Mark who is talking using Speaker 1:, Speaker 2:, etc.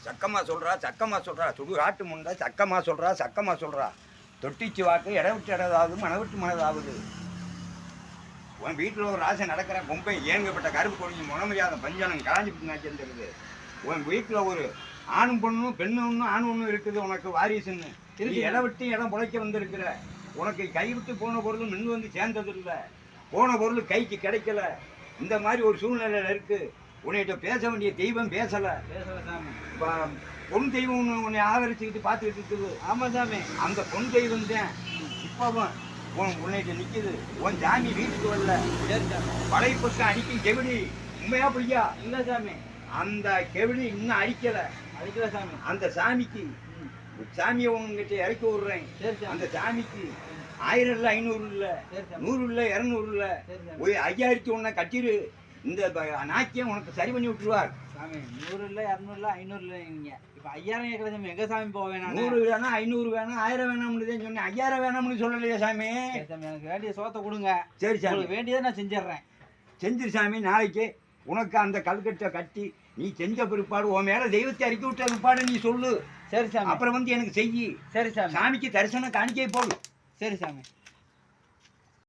Speaker 1: சக்கமா சொல்கிறா சுடுகாட்டு முண்டை சக்கமா சொல்கிறா தொட்டிச்சு வாக்கு இடம் விட்டு இடதாவது மனவிட்டு மனதாவது. உன் வீட்டில் ஒரு ராசை நடக்கிற பொம்பை ஏங்கப்பட்ட கருப்பு கொடிஞ்சு முனமரியாத பஞ்சனம் காஞ்சி நாச்சிருந்துருக்குது. உன் வீட்டில் ஒரு ஆணும் பொண்ணும் பெண்ணும் ஆணும் ஒன்றும் இருக்குது. உனக்கு வாரிசுன்னு இடம் விட்டு இடம் பிழைக்க வந்திருக்கிற. உனக்கு கை விட்டு போன பொருள் மின் வந்து சேர்ந்தது இல்லை. போன பொருள் கைக்கு கிடைக்கல. இந்த மாதிரி ஒரு சூழ்நிலையில் இருக்குது. உன்னிட்ட பேச வேண்டிய தெய்வம் பேசலை.
Speaker 2: சாமி.
Speaker 1: பொன் தெய்வம் உன்னை ஆதரிச்சுக்கிட்டு பார்த்துக்கிட்டு இருக்குது.
Speaker 2: ஆமாம் சாமி.
Speaker 1: அந்த பொன் தெய்வம் தான் இப்போவும் உன்னிட்ட நிற்கிது. உன் சாமி வீட்டுக்கு வரல.
Speaker 2: சரி சாமி.
Speaker 1: பழைய பக்கம் அடிக்கும் கெவிடி உண்மையா பொய்யா?
Speaker 2: இல்லை சாமி.
Speaker 1: அந்த கெவிடி இன்னும் அடிக்கலை.
Speaker 2: சாமி.
Speaker 1: அந்த சாமிக்கு சாமியை உங்ககிட்ட இறக்கி விடுறேன். அந்த சாமிக்கு 1000 இல்லை 500 இல்லை 100 இல்லை 200 இல்லை ஒரு 5000 ஒன்றை கட்டிடு. இந்த நாக்கியம் உனக்கு சரி பண்ணி விட்டுருவார்
Speaker 2: சாமி. 100 இல்லை 200 இல்லை 500 இல்லை. நீங்கள் இப்போ 5000 கேட்கல சாமி. எங்கே சாமி போவேன்?
Speaker 1: 100 வேணா 500 வேணாம் 1000 வேணாம்னு தான் சொன்னேன். 5000 வேணாம்னு சொல்லலையா சாமி?
Speaker 2: சாமி எனக்கு வேண்டிய சோத்தை கொடுங்க.
Speaker 1: சரி சாமி.
Speaker 2: உங்களுக்கு வேண்டியதை நான் செஞ்சிடுறேன்.
Speaker 1: செஞ்சிரு சாமி. நாளைக்கு உனக்கு அந்த கல்கட்டை கட்டி நீ செஞ்ச பிற்பாடு உன் மேலே தெய்வத்தை அறிக்கை விட்ட பிற்பாடு நீ சொல்லு.
Speaker 2: சரி சாமி.
Speaker 1: அப்புறம் வந்து எனக்கு செய்யி.
Speaker 2: சரி சாமி.
Speaker 1: சாமிக்கு தரிசனம் காணிக்கை போடு.
Speaker 2: சரி சாமி.